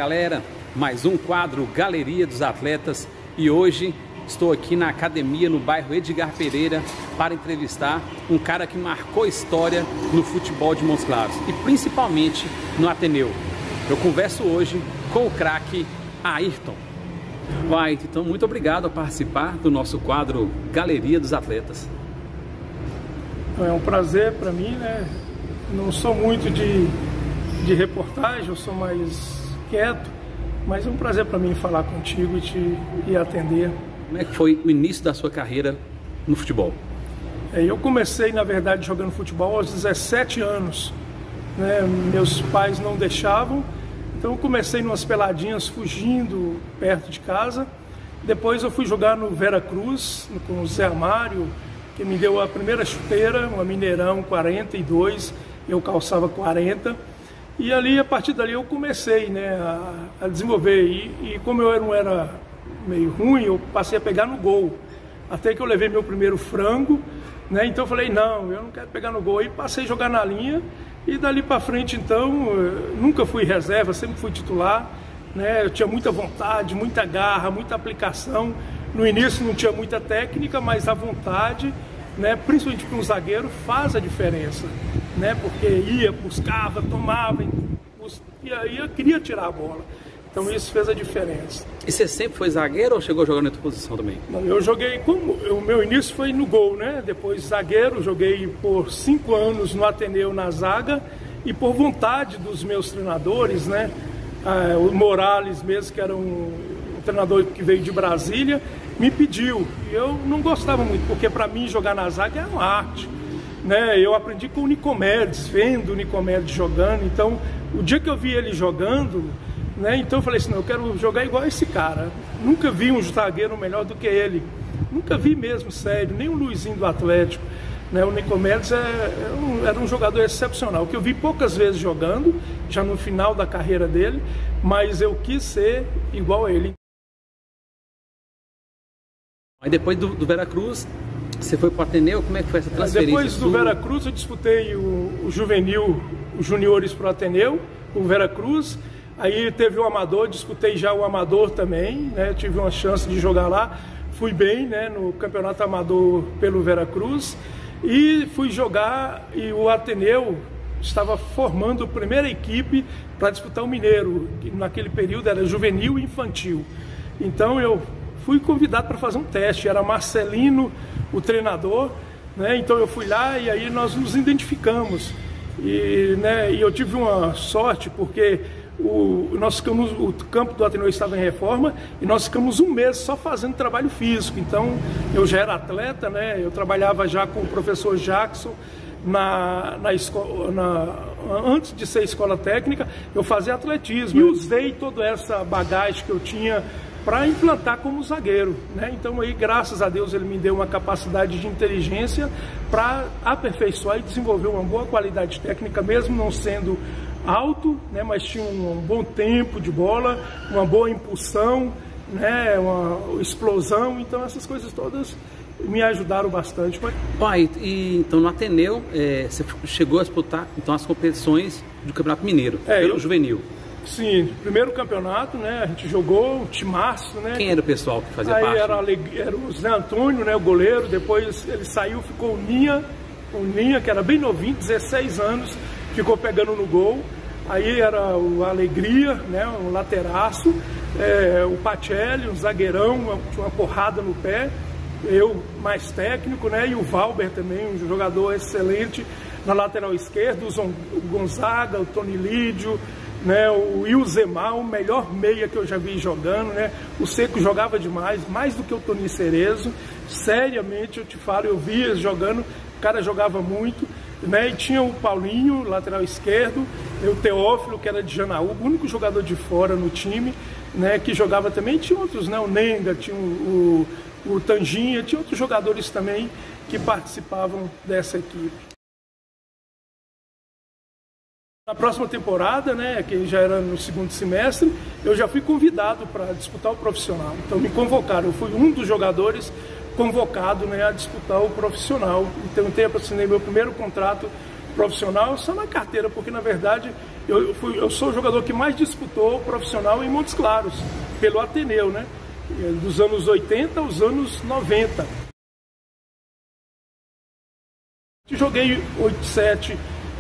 galera, mais um quadro Galeria dos Atletas e hoje estou aqui na academia no bairro Edgar Pereira para entrevistar um cara que marcou história no futebol de Montes Claros e principalmente no Ateneu. Eu converso hoje com o craque Ayrton. Então muito obrigado por participar do nosso quadro Galeria dos Atletas. É um prazer para mim, né? Não sou muito de reportagem, eu sou mais quieto, mas é um prazer para mim falar contigo e atender. Como é que foi o início da sua carreira no futebol? Eu comecei, na verdade, jogando futebol aos 17 anos. Né? Meus pais não deixavam, então eu comecei numas peladinhas fugindo perto de casa. Depois eu fui jogar no Vera Cruz, com o Zé Amário, que me deu a primeira chuteira, uma Mineirão 42, eu calçava 40. E ali, a partir dali, eu comecei, né, a desenvolver. E como eu não era meio ruim, eu passei a pegar no gol. Até que eu levei meu primeiro frango, né, então eu falei, não, eu não quero pegar no gol. E passei a jogar na linha. E dali para frente, então, nunca fui reserva, sempre fui titular. Né, eu tinha muita vontade, muita garra, muita aplicação. No início não tinha muita técnica, mas a vontade, né, principalmente para um zagueiro, faz a diferença. Né, porque ia, buscava, tomava, e aí eu queria tirar a bola. Então isso fez a diferença. E você sempre foi zagueiro ou chegou a jogar na outra posição também? Eu joguei, o meu início foi no gol, né? Depois zagueiro, joguei por 5 anos no Ateneu na zaga e por vontade dos meus treinadores, né? O Morales mesmo, que era um treinador que veio de Brasília, me pediu. E eu não gostava muito, porque para mim jogar na zaga é uma arte. Né? Eu aprendi com o Nicomedes, vendo o Nicomedes jogando. Então, o dia que eu vi ele jogando, né, então eu falei assim, não, eu quero jogar igual esse cara. Nunca vi um zagueiro melhor do que ele. Nunca vi mesmo, sério, nem o Luizinho do Atlético. Né? O Nicomedes era um jogador excepcional, que eu vi poucas vezes jogando, já no final da carreira dele, mas eu quis ser igual a ele. Aí depois do Vera Cruz, você foi para o Ateneu, como é que foi essa transferência? Depois do Vera Cruz eu disputei o juvenil, os juniores para o Ateneu, o Vera Cruz. Aí teve o amador, disputei já o amador também, né? Tive uma chance de jogar lá, fui bem, né, no campeonato amador pelo Vera Cruz. E fui jogar, e o Ateneu estava formando a primeira equipe para disputar o Mineiro, que naquele período era juvenil e infantil. Então eu fui convidado para fazer um teste, era Marcelino o treinador, né? Então eu fui lá e aí nós nos identificamos. Né, e eu tive uma sorte porque o campo do Ateneu estava em reforma e nós ficamos um mês só fazendo trabalho físico. Então eu já era atleta, né? Eu trabalhava já com o professor Jackson na escola, antes de ser escola técnica, eu fazia atletismo e usei toda essa bagagem que eu tinha para implantar como zagueiro, né? Então aí, graças a Deus, ele me deu uma capacidade de inteligência para aperfeiçoar e desenvolver uma boa qualidade técnica, mesmo não sendo alto, né? Mas tinha um bom tempo de bola, uma boa impulsão, né? Uma explosão, então essas coisas todas me ajudaram bastante. Pai, então no Ateneu, você chegou a disputar então, as competições do Campeonato Mineiro, pelo juvenil. Sim, primeiro campeonato, né, a gente jogou o timaço, né. Quem era o pessoal que fazia parte? Era o Zé Antônio, né, o goleiro, depois ele saiu, ficou o Ninha, que era bem novinho, 16 anos, ficou pegando no gol. Aí era o Alegria, né, um lateraço, o Pacelli, um zagueirão, tinha uma porrada no pé, eu mais técnico, né, e o Valber também, um jogador excelente na lateral esquerda, o Gonzaga, o Tony Lídio, né, o Ilzemar, o melhor meia que eu já vi jogando, né? O Seco jogava demais, mais do que o Tony Cerezo. Seriamente, eu te falo, eu via jogando, o cara jogava muito, né? E tinha o Paulinho, lateral esquerdo, e o Teófilo, que era de Janaúba, o único jogador de fora no time, né, que jogava também. Tinha outros, né? O Nenga, tinha o Tanginha, tinha outros jogadores também que participavam dessa equipe. Na próxima temporada, né, que já era no segundo semestre, eu já fui convidado para disputar o profissional. Então me convocaram, eu fui um dos jogadores convocado, né, a disputar o profissional. Então eu assinei meu primeiro contrato profissional só na carteira, porque na verdade eu sou o jogador que mais disputou profissional em Montes Claros, pelo Ateneu, né? Dos anos 80 aos anos 90. Joguei 8-7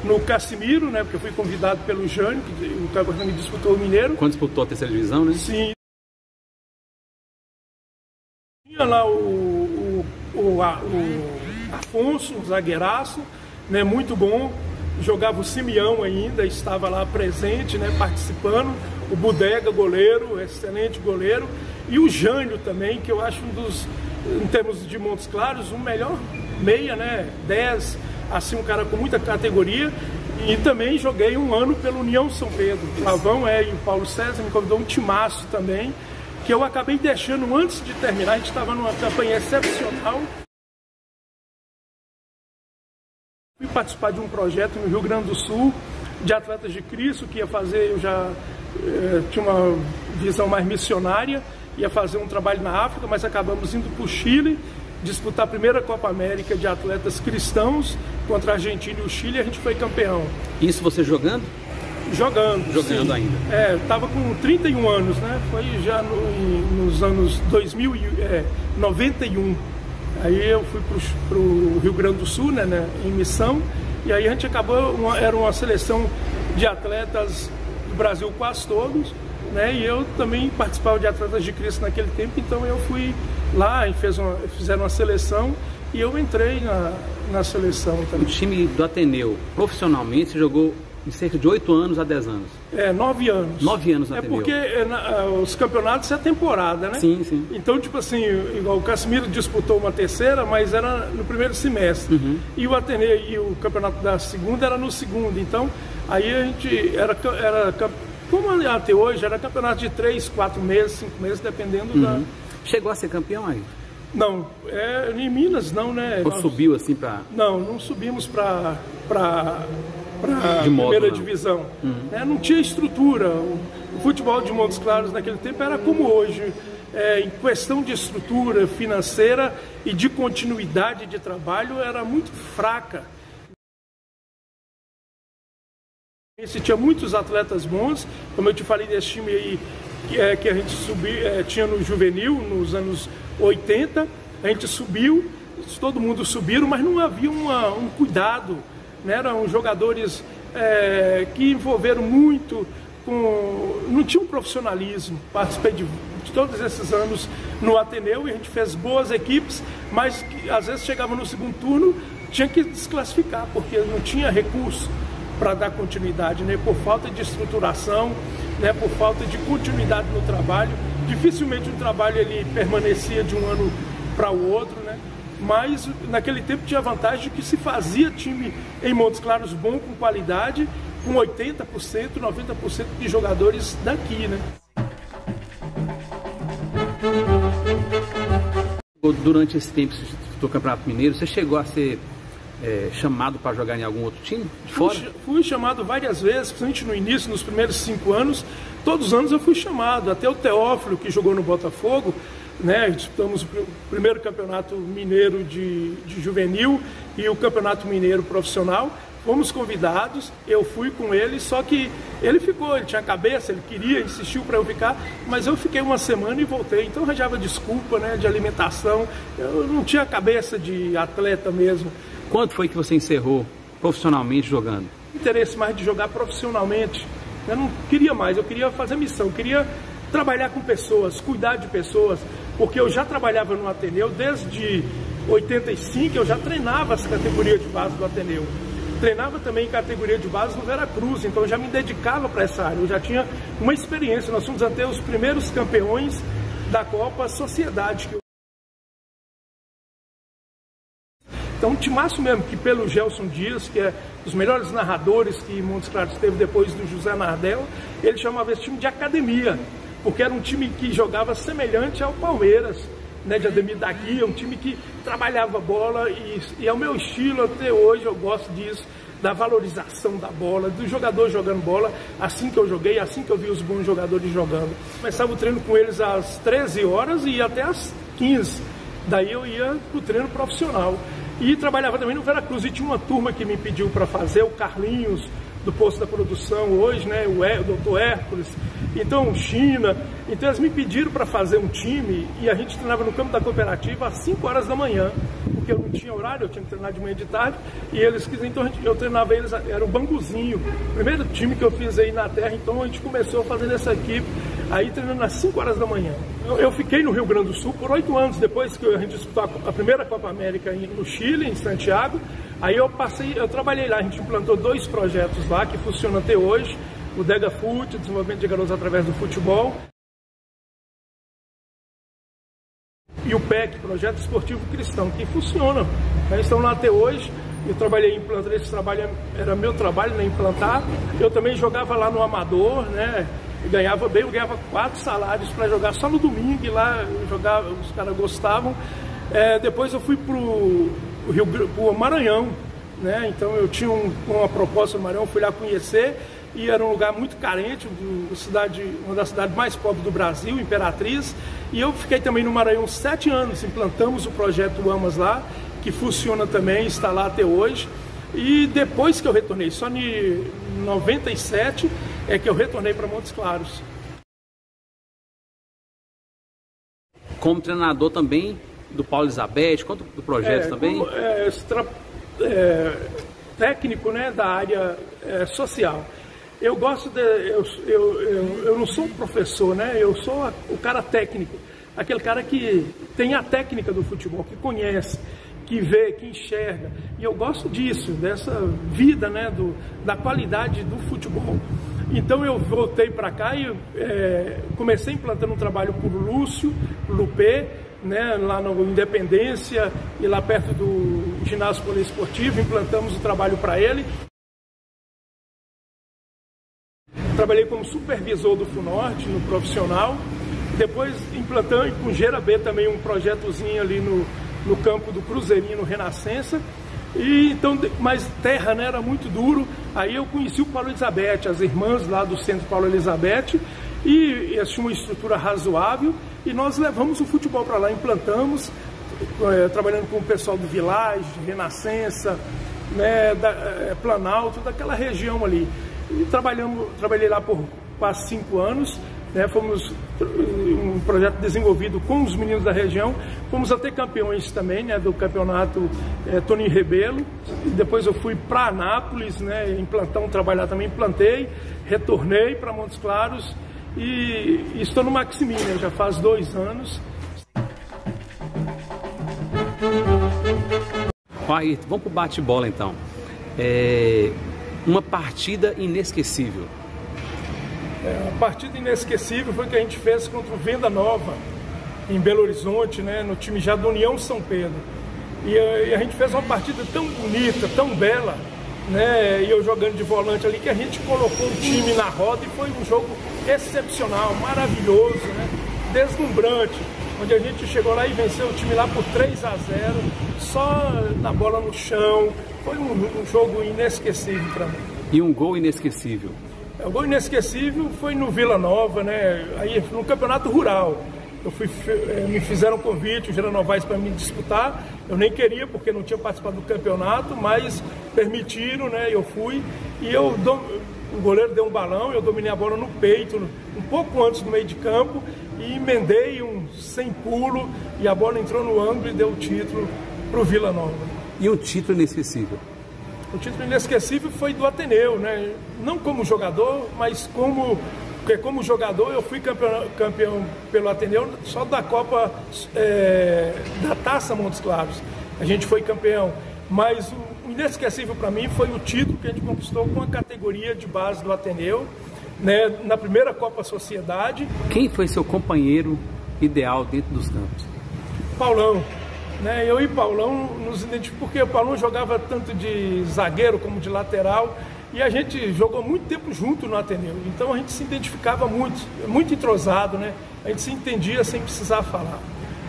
no Cassimiro, né? Porque eu fui convidado pelo Jânio, que o Cabernet disputou o Mineiro. Quando disputou a terceira divisão, né? Sim. Tinha lá o Afonso, um zagueiraço, né? Muito bom. Jogava o Simeão ainda, estava lá presente, né? Participando. O Bodega, goleiro, excelente goleiro. E o Jânio também, que eu acho um dos, em termos de Montes Claros, o melhor meia, né? 10, assim, um cara com muita categoria. E também joguei um ano pelo União São Pedro. O Flavão e o Paulo César me convidou um timaço também, que eu acabei deixando antes de terminar. A gente estava numa campanha excepcional. Fui participar de um projeto no Rio Grande do Sul, de Atletas de Cristo, que ia fazer, eu já tinha uma visão mais missionária, ia fazer um trabalho na África, mas acabamos indo para o Chile, disputar a primeira Copa América de atletas cristãos contra a Argentina e o Chile, e a gente foi campeão. Isso você jogando? Jogando sim. Ainda. Estava com 31 anos, né? Foi já nos anos 91. Aí eu fui para o Rio Grande do Sul, né, em missão, e aí a gente acabou, era uma seleção de atletas do Brasil quase todos, né? E eu também participava de Atletas de Cristo naquele tempo, então eu fui lá e fizeram uma seleção e eu entrei na seleção também. O time do Ateneu, profissionalmente, você jogou em cerca de 8 anos a 10 anos. 9 anos. 9 anos no Ateneu. Porque os campeonatos é temporada, né? Sim, sim. Então, tipo assim, igual o Cassimiro disputou uma terceira, mas era no primeiro semestre. Uhum. E o Ateneu e o campeonato da segunda era no segundo. Então, aí a gente era como até hoje, era campeonato de 3, 4 meses, 5 meses, dependendo da... Chegou a ser campeão aí? Não, em Minas não, né? Ou subiu assim para... Não subimos para modo, primeira não. divisão. Não tinha estrutura. O futebol de Montes Claros naquele tempo era como hoje. Em questão de estrutura financeira e de continuidade de trabalho, era muito fraca. Tinha muitos atletas bons, como eu te falei desse time aí que a gente tinha no juvenil, nos anos 80, a gente subiu, todo mundo subiram, mas não havia um cuidado, né? Eram jogadores que envolveram muito, não tinha um profissionalismo. Participei de todos esses anos no Ateneu e a gente fez boas equipes, mas que, às vezes chegava no segundo turno, tinha que desclassificar, porque não tinha recurso para dar continuidade, né? Por falta de estruturação, né? Por falta de continuidade no trabalho. Dificilmente um trabalho ele permanecia de um ano para o outro, né? Mas naquele tempo tinha a vantagem de que se fazia time em Montes Claros bom, com qualidade, com 80%, 90% de jogadores daqui, né? Durante esse tempo do Campeonato Mineiro, você chegou a ser chamado para jogar em algum outro time de fora? Fui chamado várias vezes, principalmente no início, nos primeiros 5 anos. Todos os anos eu fui chamado, até o Teófilo, que jogou no Botafogo, né? Disputamos o primeiro campeonato mineiro de juvenil e o campeonato mineiro profissional. Fomos convidados, eu fui com ele, só que ele tinha cabeça, ele queria, insistiu para eu ficar, mas eu fiquei uma semana e voltei. Então eu arranjava desculpa, né, de alimentação, eu não tinha cabeça de atleta mesmo. Quando foi que você encerrou profissionalmente jogando? Interesse mais de jogar profissionalmente. Eu não queria mais, eu queria fazer missão, eu queria trabalhar com pessoas, cuidar de pessoas, porque eu já trabalhava no Ateneu desde 85, eu já treinava as categorias de base do Ateneu. Treinava também em categoria de base no Veracruz, então eu já me dedicava para essa área, eu já tinha uma experiência. Nós fomos até os primeiros campeões da Copa Sociedade. Então, um timaço mesmo, que pelo Gelson Dias, que é dos melhores narradores que Montes Claros teve depois do José Nardel, ele chamava esse time de academia, porque era um time que jogava semelhante ao Palmeiras, né, de Ademir da Guia, um time que trabalhava bola e é o meu estilo até hoje, eu gosto disso, da valorização da bola, do jogador jogando bola, assim que eu joguei, assim que eu vi os bons jogadores jogando. Começava o treino com eles às 13 horas e ia até às 15, daí eu ia para o treino profissional. E trabalhava também no Veracruz, e tinha uma turma que me pediu para fazer, o Carlinhos, do Posto da Produção hoje, né, o Dr. Hércules, então China. Então eles me pediram para fazer um time e a gente treinava no campo da cooperativa às 5 horas da manhã, porque eu não tinha horário, eu tinha que treinar de manhã e de tarde, e eles quiseram, então eu treinava eles, era o Banguzinho, primeiro time que eu fiz aí na terra. Então a gente começou fazendo essa equipe, aí treinando às 5 horas da manhã. Eu fiquei no Rio Grande do Sul por 8 anos, depois que a gente disputou a primeira Copa América no Chile, em Santiago. Aí eu trabalhei lá, a gente implantou 2 projetos lá que funcionam até hoje, o Dega Fute, o desenvolvimento de garotos através do futebol, e o PEC, Projeto Esportivo Cristão, que funcionam. Eles estão lá até hoje. Eu trabalhei em implantar, esse trabalho era meu trabalho, né, implantar. Eu também jogava lá no Amador, né, ganhava bem, eu ganhava 4 salários para jogar só no domingo, e lá eu jogava, os caras gostavam. Depois eu fui pro Maranhão, né, então eu tinha uma proposta no Maranhão, fui lá conhecer, e era um lugar muito carente, uma das cidades mais pobres do Brasil, Imperatriz. E eu fiquei também no Maranhão 7 anos, implantamos o projeto AMAS lá, que funciona também, está lá até hoje. E depois que eu retornei, só em 97 é que eu retornei para Montes Claros. Como treinador também do Paulo Elizabeth, conta do projeto também? Técnico, né, da área social. Eu gosto eu não sou um professor, né? Eu sou o cara técnico, aquele cara que tem a técnica do futebol, que conhece, que vê, que enxerga. E eu gosto disso, dessa vida, né, da qualidade do futebol. Então eu voltei para cá e comecei implantando um trabalho por Lúcio Lupê, né, lá na Independência e lá perto do ginásio poliesportivo. Implantamos o trabalho para ele. Trabalhei como supervisor do FUNORTE, no profissional. Depois implantamos com o Gera B também um projetozinho ali no campo do Cruzeirinho, no Renascença. E então, mas terra, né, era muito duro. Aí eu conheci o Paulo Elizabeth, as irmãs lá do Centro Paulo Elizabeth, e eles tinham uma estrutura razoável, e nós levamos o futebol para lá, implantamos, trabalhando com o pessoal do Village, Renascença, né, Planalto, daquela região ali. E trabalhei lá por quase 5 anos, né, fomos um projeto desenvolvido com os meninos da região, fomos até campeões também, né, do campeonato Toninho Rebelo. E depois eu fui para Anápolis, né, trabalhar também, implantei, retornei para Montes Claros e estou no Maximília, já faz 2 anos. Aí, vamos pro bate-bola então. Uma partida inesquecível. A partida inesquecível foi que a gente fez contra o Venda Nova, em Belo Horizonte, né, no time já do União São Pedro. E a gente fez uma partida tão bonita, tão bela, né, e eu jogando de volante ali, que a gente colocou o time na roda e foi um jogo excepcional, maravilhoso, né, deslumbrante, onde a gente chegou lá e venceu o time lá por 3-0, só na bola no chão. Foi um jogo inesquecível para mim. E um gol inesquecível? O gol inesquecível foi no Vila Nova, né? Aí no Campeonato Rural. Me fizeram um convite, o Geranópolis, para me disputar. Eu nem queria, porque não tinha participado do campeonato, mas permitiram, né? Eu fui e o goleiro deu um balão, eu dominei a bola no peito, um pouco antes do meio de campo, e emendei sem pulo, e a bola entrou no ângulo e deu o título para o Vila Nova. E um título inesquecível? O título inesquecível foi do Ateneu, né? Não como jogador, mas porque como jogador eu fui campeão pelo Ateneu só da Copa, da Taça Montes Claros. A gente foi campeão, mas o inesquecível para mim foi o título que a gente conquistou com a categoria de base do Ateneu, né? Na primeira Copa Sociedade. Quem foi seu companheiro ideal dentro dos campos? Paulão. Né, eu e Paulão nos identificamos, porque o Paulão jogava tanto de zagueiro como de lateral, e a gente jogou muito tempo junto no Ateneu, então a gente se identificava muito entrosado, né? A gente se entendia sem precisar falar.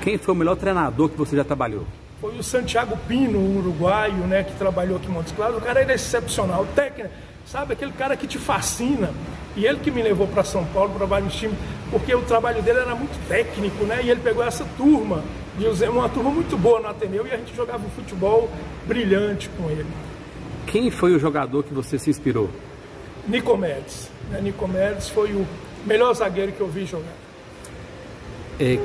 Quem foi o melhor treinador que você já trabalhou? Foi o Santiago Pino, um uruguaio, né, que trabalhou aqui em Montes Claros. O cara era excepcional, técnico, sabe, aquele cara que te fascina, E ele que me levou para São Paulo para vários times, porque o trabalho dele era muito técnico, né? E ele pegou essa turma, uma turma muito boa no Ateneu, e a gente jogava um futebol brilhante com ele. Quem foi o jogador que você se inspirou? Nicomedes. Nicomedes foi o melhor zagueiro que eu vi jogar.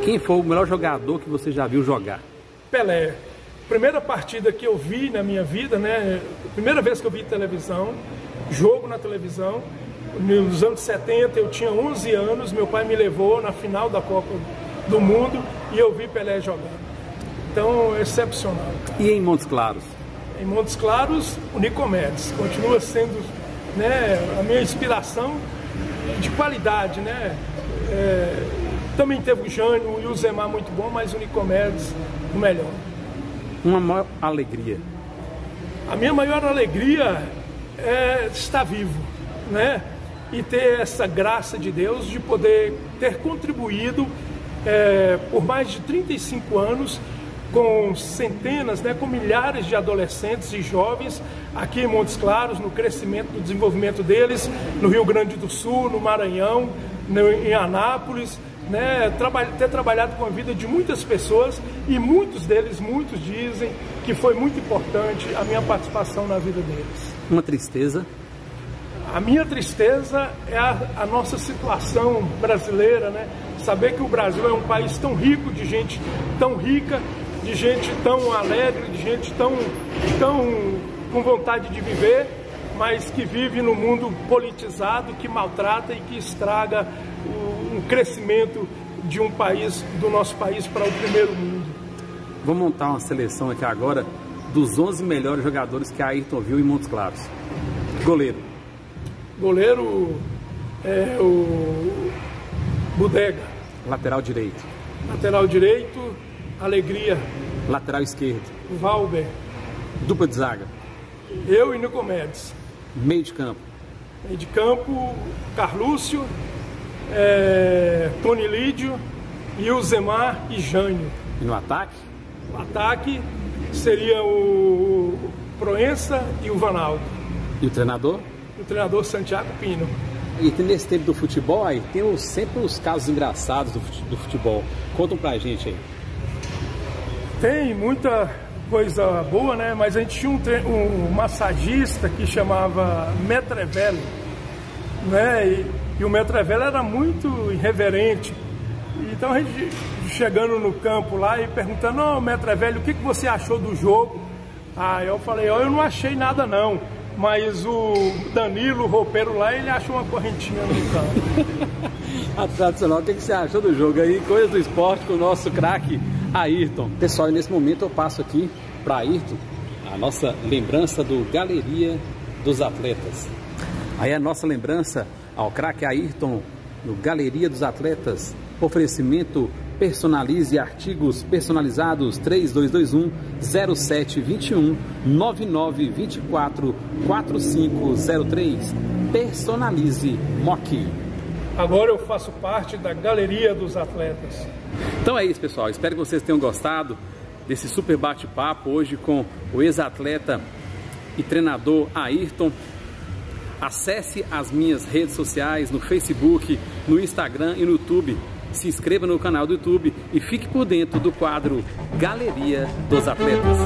Quem foi o melhor jogador que você já viu jogar? Pelé. Primeira partida que eu vi na minha vida, né? Primeira vez que eu vi televisão, jogo na televisão, nos anos 70, eu tinha 11 anos, meu pai me levou na final da Copa do Mundo e eu vi Pelé jogando. Então, excepcional. Cara. E em Montes Claros? Em Montes Claros, o Nicomedes continua sendo, né, a minha inspiração de qualidade, né? Também teve o Jânio e o Zemar muito bom, mas o Nicomedes o melhor. Uma maior alegria? A minha maior alegria é estar vivo, né? E ter essa graça de Deus de poder ter contribuído por mais de 35 anos com centenas, né, com milhares de adolescentes e jovens aqui em Montes Claros, no crescimento, no desenvolvimento deles, no Rio Grande do Sul, no Maranhão, em Anápolis, né, ter trabalhado com a vida de muitas pessoas e muitos dizem que foi muito importante a minha participação na vida deles. Uma tristeza? A minha tristeza é a nossa situação brasileira, né? Saber que o Brasil é um país tão rico, de gente tão rica, de gente tão alegre, de gente tão com vontade de viver, mas que vive num mundo politizado, que maltrata e que estraga o crescimento de um país, do nosso país, para o primeiro mundo. Vou montar uma seleção aqui agora dos 11 melhores jogadores que a Ayrton viu em Montes Claros. Goleiro. Goleiro é o Bodega. Lateral direito. Lateral direito, Alegria. Lateral esquerdo. Valber. Dupla de zaga. Eu e Nicomedes. Meio de campo. Meio de campo, Carlúcio, Tony Lídio, Ilzemar e Jânio. E no ataque? O ataque seria o Proença e o Vanaldo. E o treinador? O treinador Santiago Pino. E nesse tempo do futebol aí, tem sempre os casos engraçados do futebol. Contam pra gente aí. Tem muita coisa boa, né? Mas a gente tinha um massagista que chamava Metrevelli, né? E o Metrevelli era muito irreverente. Então a gente chegando no campo lá e perguntando: "Ô, Metrevelli, o que você achou do jogo?" Eu falei: "Eu não achei nada não, mas o Danilo, o roupeiro lá, ele achou uma correntinha no campo." A tradicional, o que você achou do jogo aí? Coisa do esporte com o nosso craque Ayrton. Pessoal, nesse momento eu passo aqui para Ayrton a nossa lembrança do Galeria dos Atletas. Aí a nossa lembrança ao craque Ayrton no Galeria dos Atletas. Oferecimento Personalize artigos personalizados 3221 0721 9924 4503. Personalize Mock. Agora eu faço parte da Galeria dos Atletas. Então é isso, pessoal. Espero que vocês tenham gostado desse super bate-papo hoje com o ex-atleta e treinador Ayrton. Acesse as minhas redes sociais no Facebook, no Instagram e no YouTube. Se inscreva no canal do YouTube e fique por dentro do quadro Galeria dos Atletas.